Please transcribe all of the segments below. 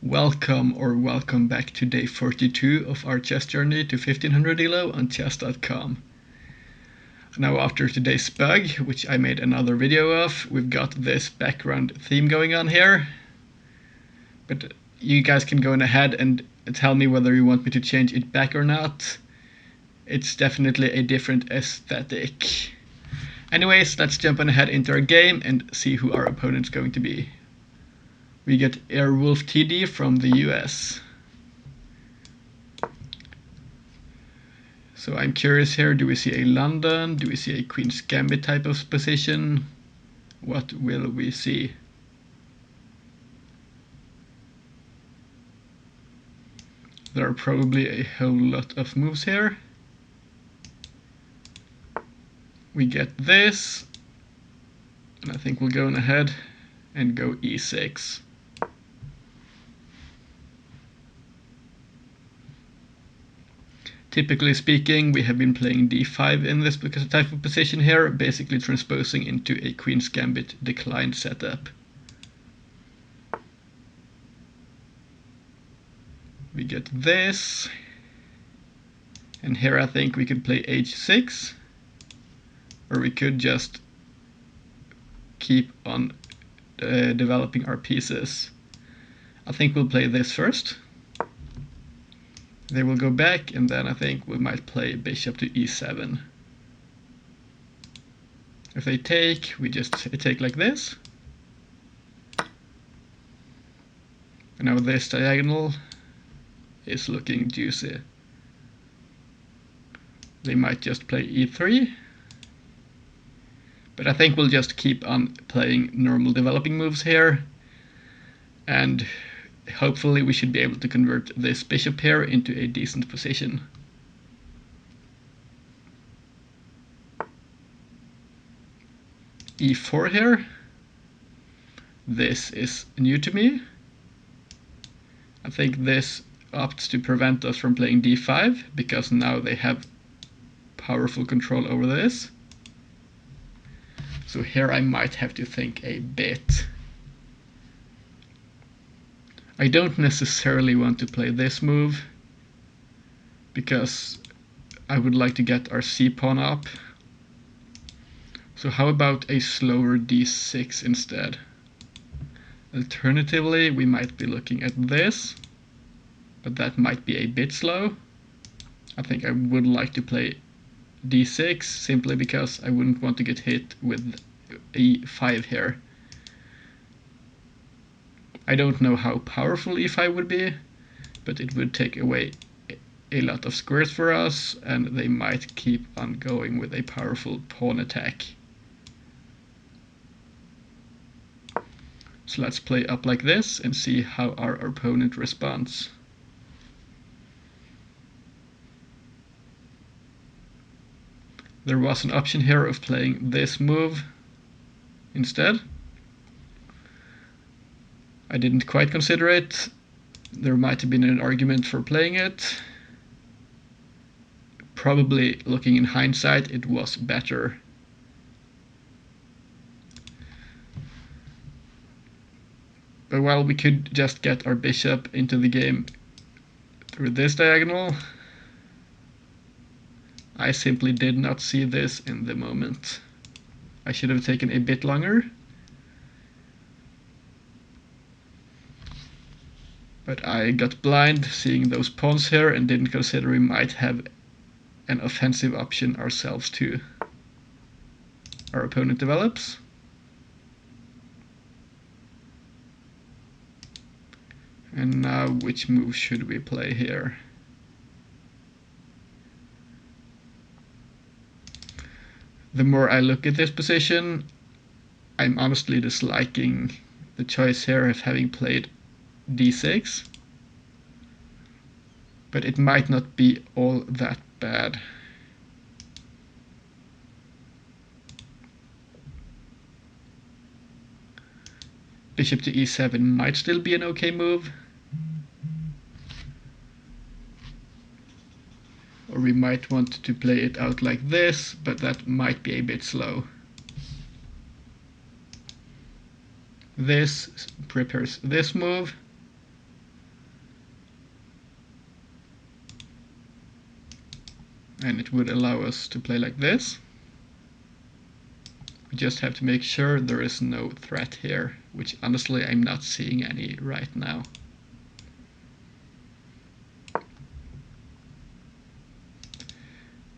Welcome back to day 42 of our chess journey to 1500 ELO on chess.com. Now after today's bug, which I made another video of, we've got this background theme going on here. But you guys can go ahead and tell me whether you want me to change it back or not. It's definitely a different aesthetic. Anyways, let's jump on ahead into our game and see who our opponent's going to be. We get Airwolf TD from the US. So I'm curious here, do we see a London? Do we see a Queen's Gambit type of position? What will we see? There are probably a whole lot of moves here. We get this, and I think we'll go on ahead and go E6. Typically speaking, we have been playing d5 in this type of position here, basically transposing into a Queen's Gambit declined setup. We get this, and here I think we could play h6, or we could just keep on developing our pieces. I think we'll play this first. They will go back, and then I think we might play bishop to e7. If they take, we just take like this. And now this diagonal is looking juicy. They might just play e3. But I think we'll just keep on playing normal developing moves here. And hopefully we should be able to convert this bishop here into a decent position. e4 here. This is new to me. I think this opts to prevent us from playing d5 because now they have powerful control over this. So here I might have to think a bit. I don't necessarily want to play this move because I would like to get our c-pawn up. So how about a slower d6 instead? Alternatively, we might be looking at this, but that might be a bit slow. I think I would like to play d6 simply because I wouldn't want to get hit with e5 here. I don't know how powerful e5 would be, but it would take away a lot of squares for us, and they might keep on going with a powerful pawn attack. So let's play up like this and see how our opponent responds. There was an option here of playing this move instead. I didn't quite consider it. There might have been an argument for playing it. Probably, looking in hindsight, it was better. But well, we could just get our bishop into the game through this diagonal. I simply did not see this in the moment. I should have taken a bit longer. But I got blind seeing those pawns here and didn't consider we might have an offensive option ourselves too. Our opponent develops. And now which move should we play here? The more I look at this position, I'm honestly disliking the choice here of having played d6, but it might not be all that bad. Bishop to e7 might still be an okay move, or we might want to play it out like this, but that might be a bit slow. This prepares this move, and it would allow us to play like this. We just have to make sure there is no threat here, which honestly I'm not seeing any right now.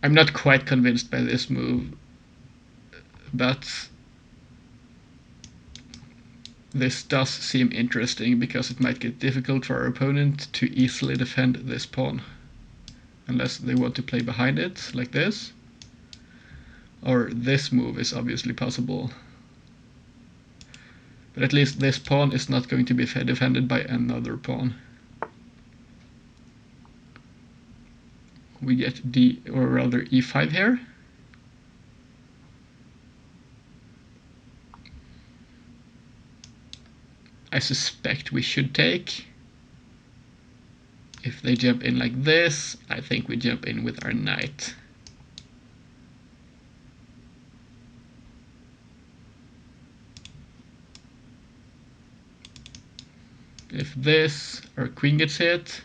I'm not quite convinced by this move, but this does seem interesting because it might get difficult for our opponent to easily defend this pawn, unless they want to play behind it like this. Or this move is obviously possible. But at least this pawn is not going to be defended by another pawn. We get e5 here. I suspect we should take. If they jump in like this, I think we jump in with our knight. If this, our queen gets hit,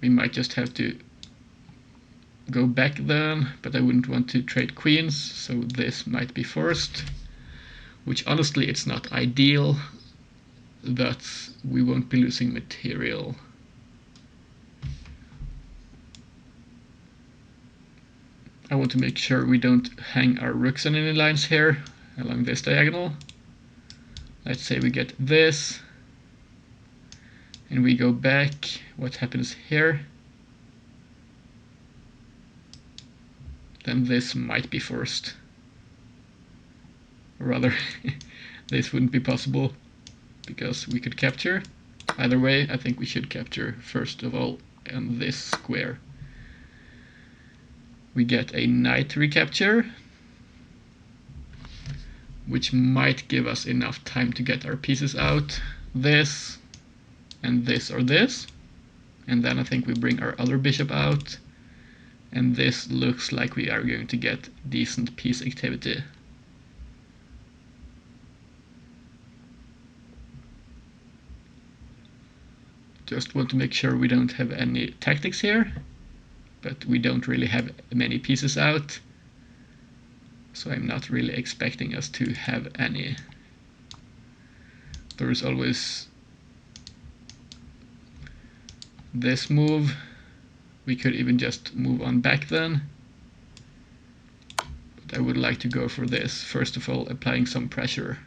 we might just have to go back then, but I wouldn't want to trade queens, so this might be forced, which honestly it's not ideal, but we won't be losing material. I want to make sure we don't hang our rooks on any lines here along this diagonal. Let's say we get this, and we go back. What happens here? Then this might be forced. Or rather, this wouldn't be possible because we could capture. Either way, I think we should capture first of all on this square. We get a knight recapture, which might give us enough time to get our pieces out. This and this or this. And then I think we bring our other bishop out. And this looks like we are going to get decent piece activity. Just want to make sure we don't have any tactics here. But we don't really have many pieces out. So I'm not really expecting us to have any. There is always this move. We could even just move on back then. But I would like to go for this. First of all, applying some pressure.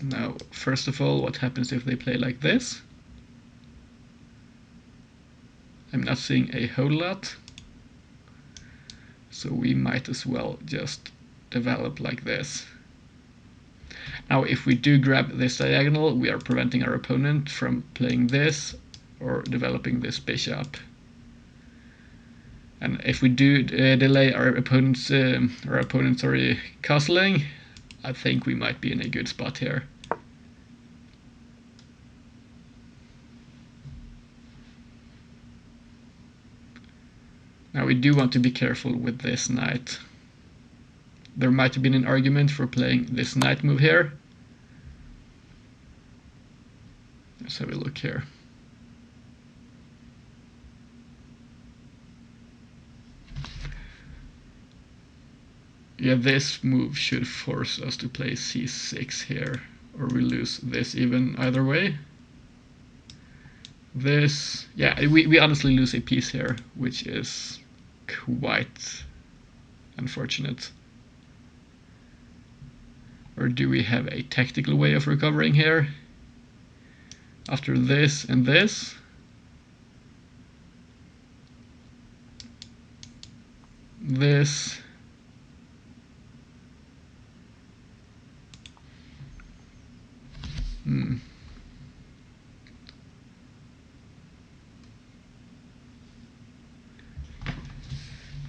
Now, first of all, what happens if they play like this? I'm not seeing a whole lot, so we might as well just develop like this. Now, if we do grab this diagonal, we are preventing our opponent from playing this or developing this bishop. And if we do delay our opponent's castling, I think we might be in a good spot here. Now we do want to be careful with this knight. There might have been an argument for playing this knight move here. Let's have a look here. Yeah, this move should force us to play c6 here, or we lose this even either way. This, yeah, we honestly lose a piece here, which is quite unfortunate. Or do we have a tactical way of recovering here? After this and this? This.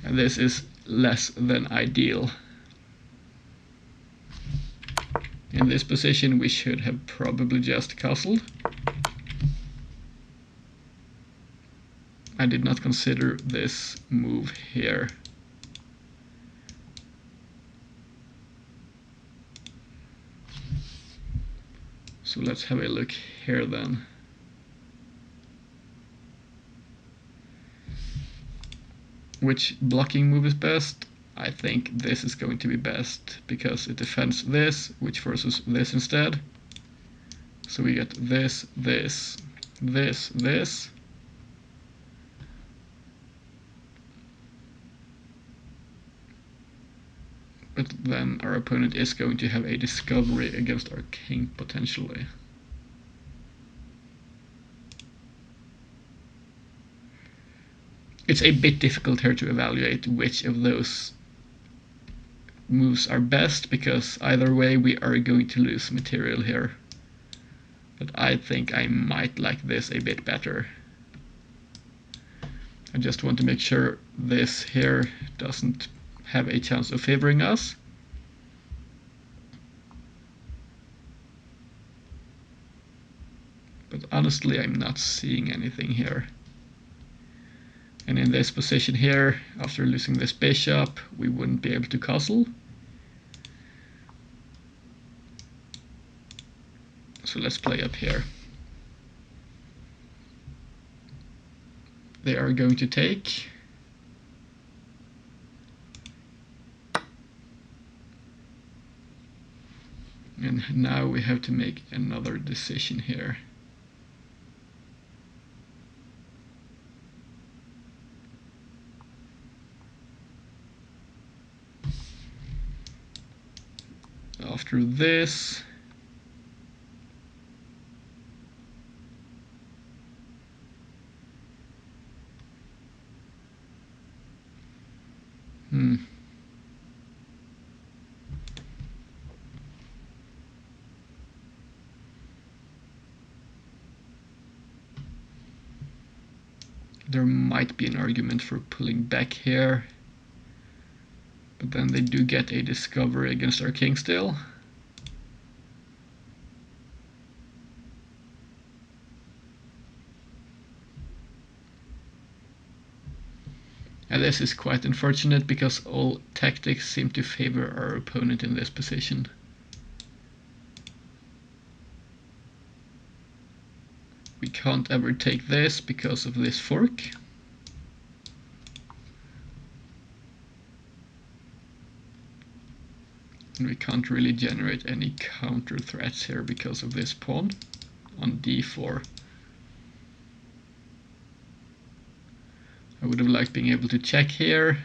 And this is less than ideal. In this position we should have probably just castled. I did not consider this move here. So let's have a look here then. Which blocking move is best? I think this is going to be best because it defends this, which forces this instead. So we get this, this, this, this. But then our opponent is going to have a discovery against our king potentially. It's a bit difficult here to evaluate which of those moves are best, because either way we are going to lose material here. But I think I might like this a bit better. I just want to make sure this here doesn't have a chance of favoring us. But honestly, I'm not seeing anything here. And in this position here, after losing this bishop, we wouldn't be able to castle. So let's play up here. They are going to take. And now we have to make another decision here. After this, there might be an argument for pulling back here, but then they do get a discovery against our king still. And this is quite unfortunate because all tactics seem to favor our opponent in this position. We can't ever take this because of this fork. And we can't really generate any counter threats here because of this pawn on d4. I would have liked being able to check here,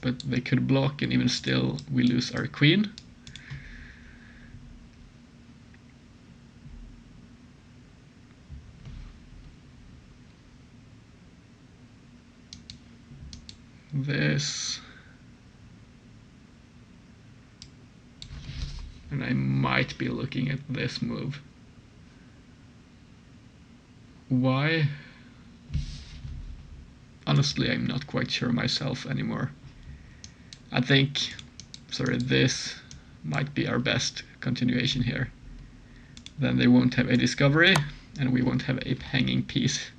but they could block and even still we lose our queen. This. And I might be looking at this move. Why? Honestly, I'm not quite sure myself anymore. I think, this might be our best continuation here. Then they won't have a discovery, and we won't have a hanging piece.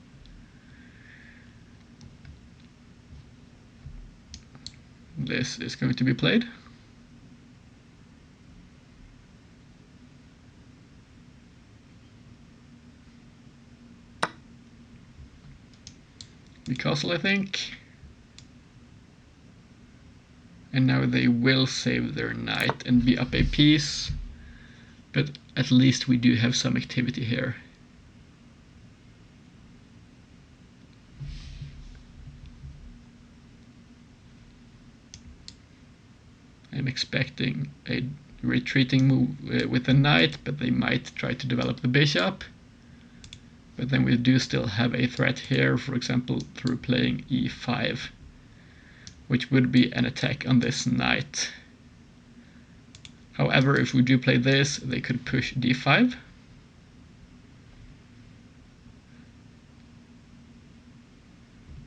This is going to be played. We castle, I think. And now they will save their knight and be up a piece. But at least we do have some activity here. I'm expecting a retreating move with the knight, but they might try to develop the bishop. But then we do still have a threat here, for example, through playing e5, which would be an attack on this knight. However, if we do play this, they could push d5.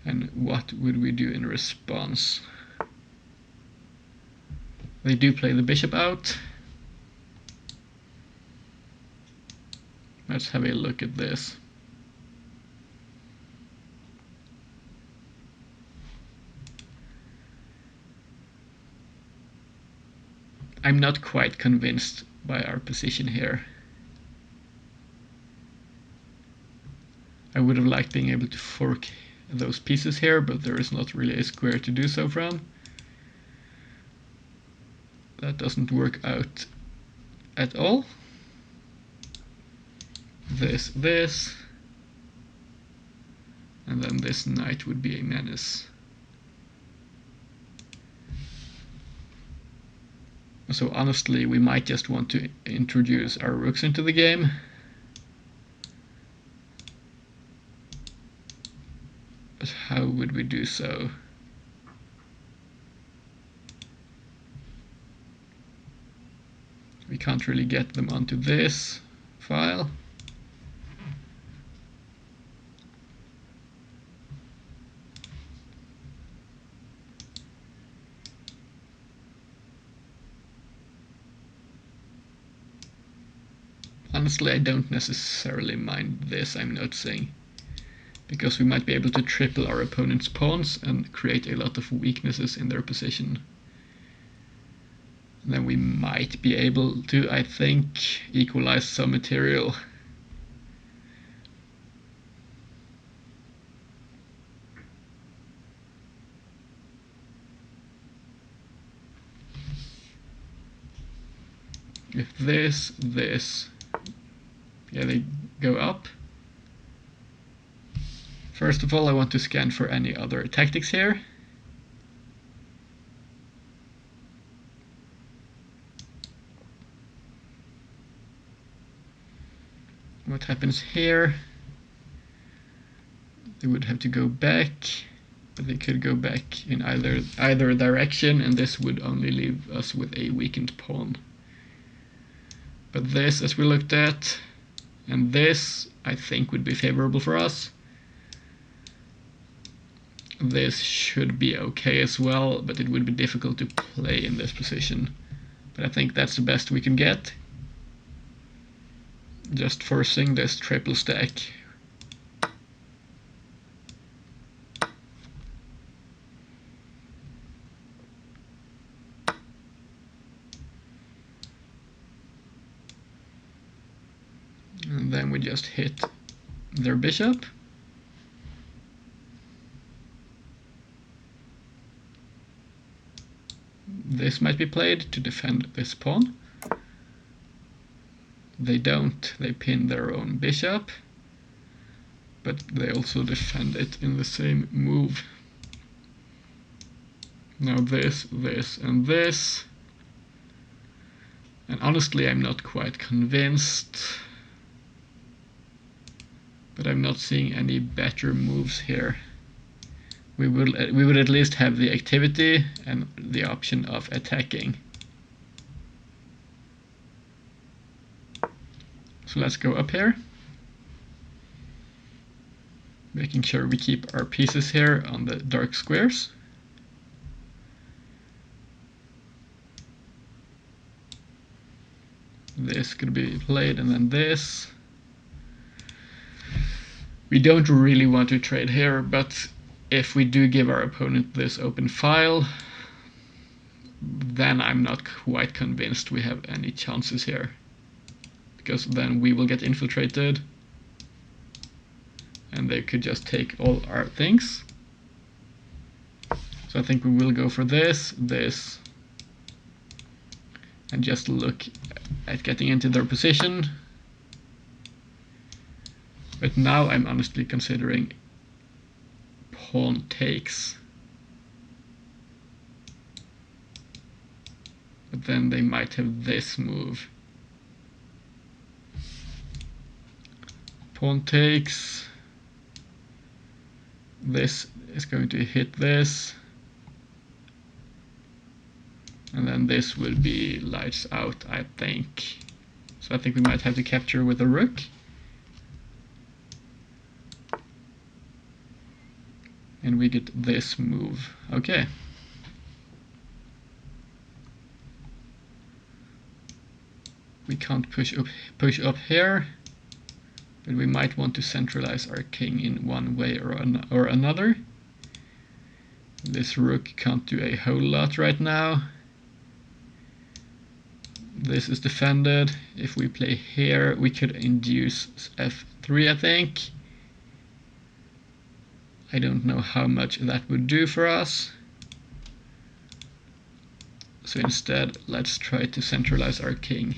And what would we do in response? They do play the bishop out. Let's have a look at this. I'm not quite convinced by our position here. would have liked being able to fork those pieces here, but there is not really a square to do so from. That doesn't work out at all. This, and then this knight would be a menace. So honestly, we might just want to introduce our rooks into the game. But how would we do so? We can't really get them onto this file. Honestly, I don't necessarily mind this, I'm noticing, because we might be able to triple our opponent's pawns and create a lot of weaknesses in their position. And then we might be able to, I think, equalize some material. If this, yeah, they go up. First of all, I want to scan for any other tactics here. What happens here? They would have to go back, but they could go back in either direction, and this would only leave us with a weakened pawn. But this, as we looked at, and this, I think would be favorable for us. This should be okay as well, but it would be difficult to play in this position. But I think that's the best we can get. Just forcing this triple stack. And then we just hit their bishop. This might be played to defend this pawn. They don't, they pin their own bishop, but they also defend it in the same move. Now this, and this. And honestly, I'm not quite convinced, but I'm not seeing any better moves here. We would at least have the activity and the option of attacking. So let's go up here, making sure we keep our pieces here on the dark squares. This could be played, and then this. We don't really want to trade here, but if we do give our opponent this open file, then I'm not quite convinced we have any chances here, because then we will get infiltrated and they could just take all our things. So I think we will go for this, and just look at getting into their position. But now I'm honestly considering pawn takes. But then they might have this move. Pawn takes. This is going to hit this. And then this will be lights out, I think. So I think we might have to capture with a rook. And we get this move. Okay. We can't push up here, but we might want to centralize our king in one way or another. This rook can't do a whole lot right now. This is defended. If we play here, we could induce f3, I think. I don't know how much that would do for us. So instead, let's try to centralize our king.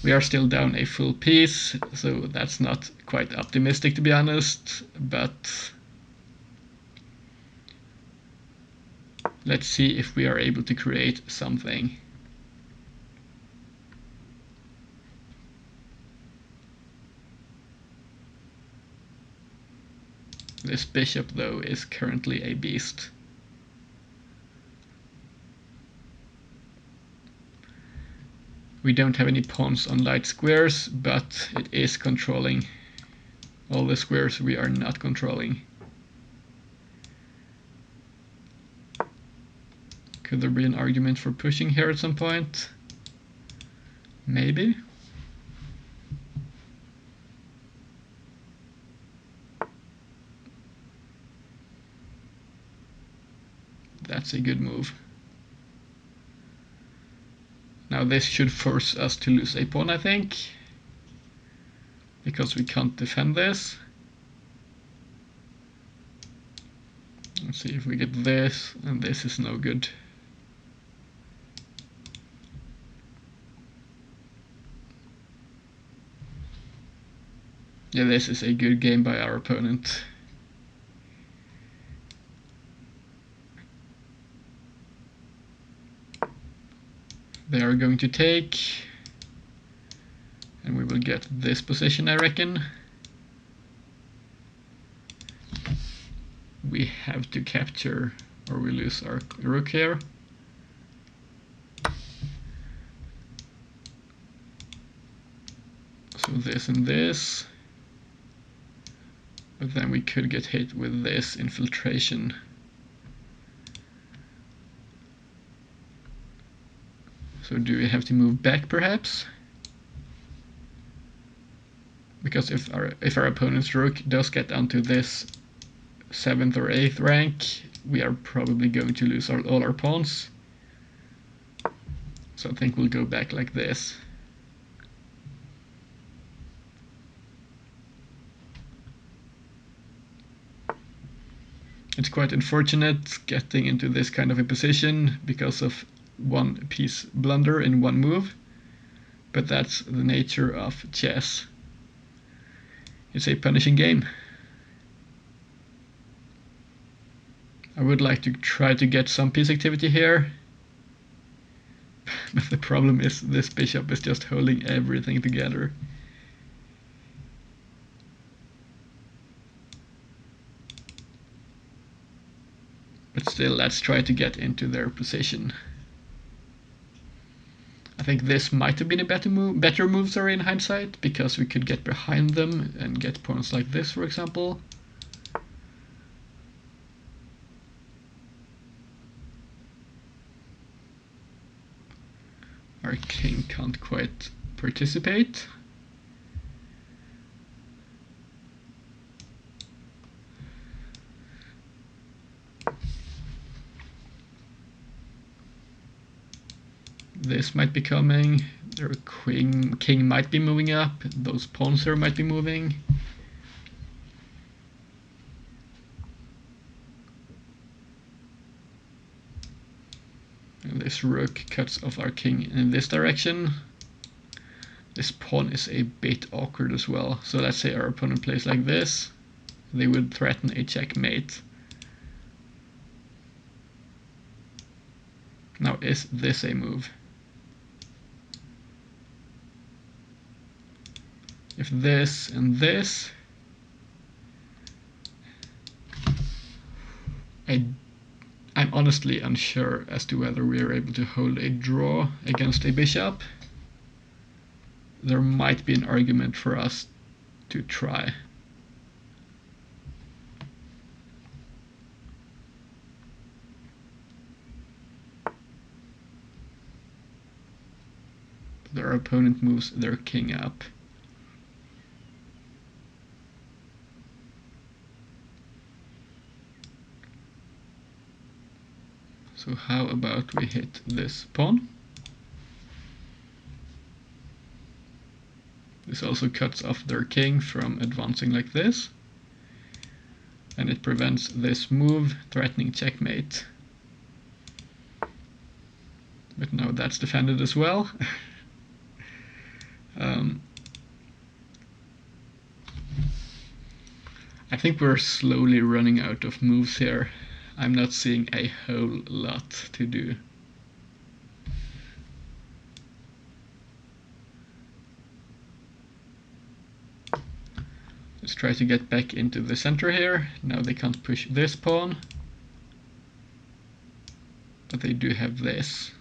We are still down a full piece, so that's not quite optimistic to be honest, but let's see if we are able to create something. This bishop, though, is currently a beast. We don't have any pawns on light squares, but it is controlling all the squares we are not controlling. Could there be an argument for pushing here at some point? Maybe. That's a good move. Now this should force us to lose a pawn, I think, because we can't defend this. Let's see if we get this, and this is no good. Yeah, this is a good game by our opponent. They are going to take, and we will get this position, I reckon. We have to capture, or we lose our rook here. So this and this. But then we could get hit with this infiltration. So do we have to move back perhaps? Because if our opponent's rook does get onto this 7th or 8th rank, we are probably going to lose all our pawns. So I think we'll go back like this. It's quite unfortunate getting into this kind of a position because of one piece blunder in one move, but that's the nature of chess. It's a punishing game. I would like to try to get some piece activity here, but the problem is this bishop is just holding everything together. But still, let's try to get into their position. I think this might have been a better move, sorry, in hindsight, because we could get behind them and get pawns like this, for example. Our king can't quite participate. This might be coming. Their king might be moving up. Those pawns here might be moving. And this rook cuts off our king in this direction. This pawn is a bit awkward as well. So let's say our opponent plays like this. They would threaten a checkmate. Now, is this a move? If this and this, I'm honestly unsure as to whether we are able to hold a draw against a bishop. There might be an argument for us to try. Their opponent moves their king up. So how about we hit this pawn? This This also cuts off their king from advancing like this. And it prevents this move, threatening checkmate. But now that's defended as well. I think we're slowly running out of moves here. I'm not seeing a whole lot to do. Let's try to get back into the center here. Now they can't push this pawn, but they do have this.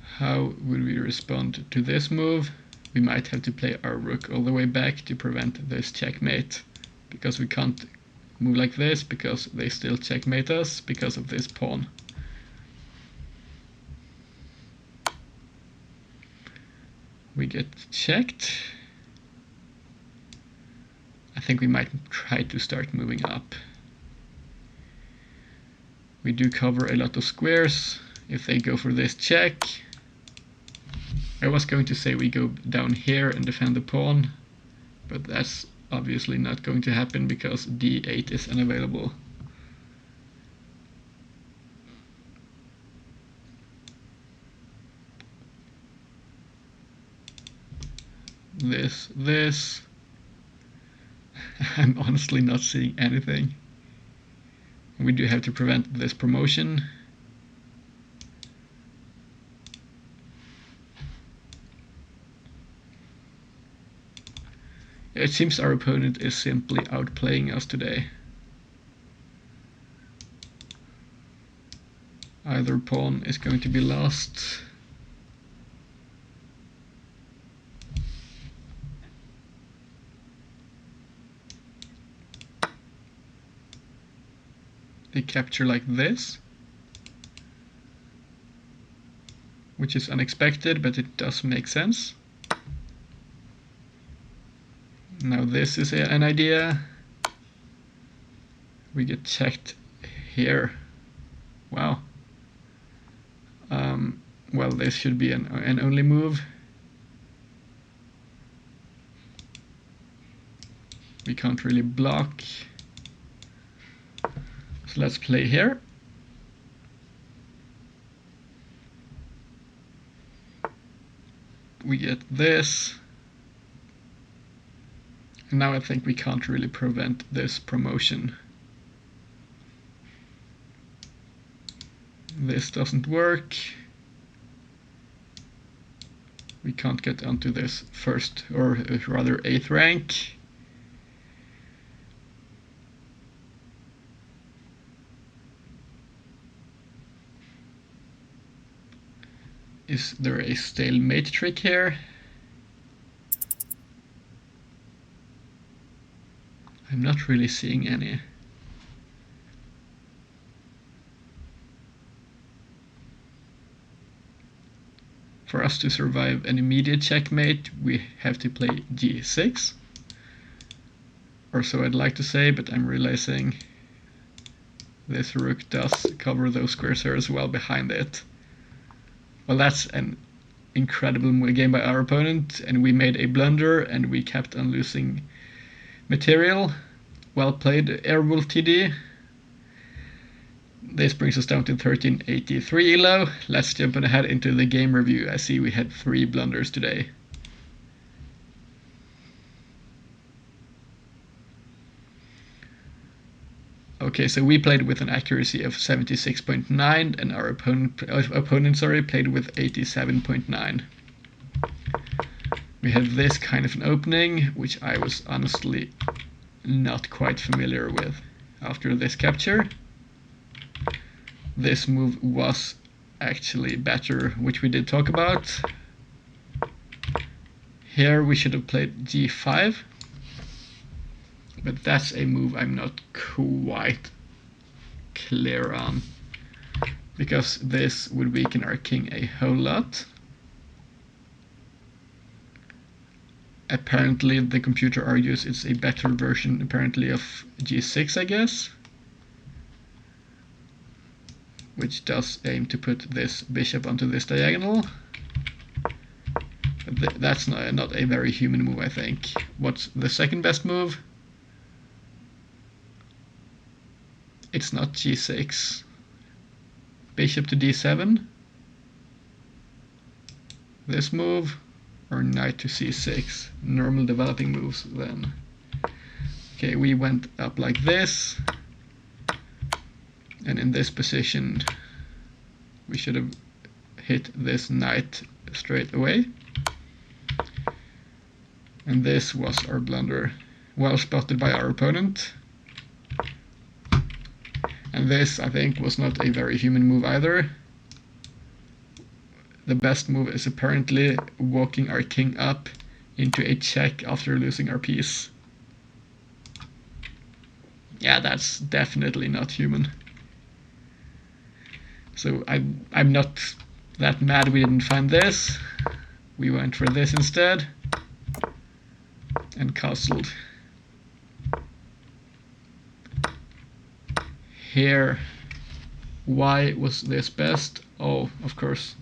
How would we respond to this move? We might have to play our rook all the way back to prevent this checkmate, because we can't move like this because they still checkmate us because of this pawn. We get checked. I think we might try to start moving up. We do cover a lot of squares. If they go for this check, I was going to say we go down here and defend the pawn, but that's obviously not going to happen because d8 is unavailable. This. I'm honestly not seeing anything. We do have to prevent this promotion. It seems our opponent is simply outplaying us today. Either pawn is going to be lost. They capture like this, which is unexpected, but it does make sense. Now this is an idea. We get checked here. Wow. Well, this should be an only move. We can't really block. So let's play here. We get this. And now I think we can't really prevent this promotion. This doesn't work. We can't get onto this first, or rather 8th rank. Is there a stalemate trick here? I'm not really seeing any. For us to survive an immediate checkmate, we have to play g6. Or so I'd like to say, but I'm realizing this rook does cover those squares here as well behind it. Well, that's an incredible game by our opponent, and we made a blunder and we kept on losing material. Well played, Airwolf TD. This brings us down to 1383 ELO. Let's jump ahead into the game review. I see we had 3 blunders today. Okay, so we played with an accuracy of 76.9 and our opponent played with 87.9. We had this kind of an opening, which I was honestly not quite familiar with after this capture. This move was actually better, which we did talk about. Here we should have played g5, but that's a move I'm not quite clear on, because this would weaken our king a whole lot. Apparently the computer argues it's a better version apparently of g6, I guess. which does aim to put this bishop onto this diagonal. But that's not a very human move, I think. What's the second best move? It's not g6. Bishop to d7. This move, or knight to c6. Normal developing moves then. Okay, we went up like this. And in this position, we should have hit this knight straight away. And this was our blunder, well spotted by our opponent. And this, I think, was not a very human move either. The best move is apparently walking our king up into a check after losing our piece. Yeah, that's definitely not human. So I'm not that mad we didn't find this. We went for this instead and castled. Here, why was this best? Oh, of course.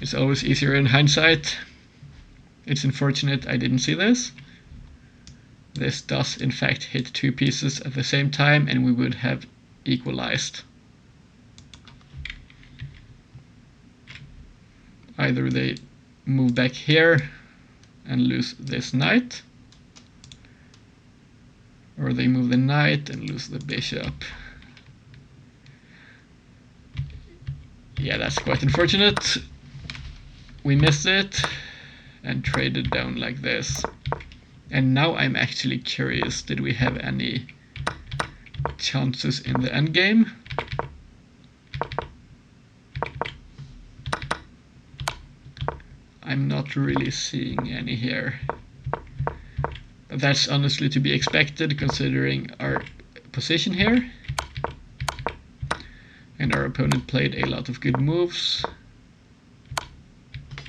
It's always easier in hindsight. It's unfortunate I didn't see this. This does in fact hit two pieces at the same time and we would have equalized. Either they move back here and lose this knight, or they move the knight and lose the bishop. Yeah, that's quite unfortunate. We missed it and traded down like this. And now I'm actually curious, did we have any chances in the endgame? I'm not really seeing any here. But that's honestly to be expected considering our position here. And our opponent played a lot of good moves.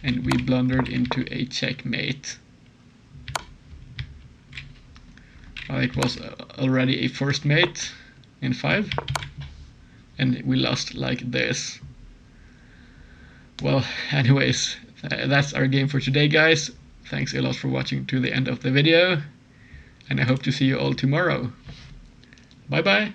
And we blundered into a checkmate. Well, it was already a first mate in 5. And we lost like this. Well, anyways, that's our game for today, guys. Thanks a lot for watching to the end of the video. And I hope to see you all tomorrow. Bye bye.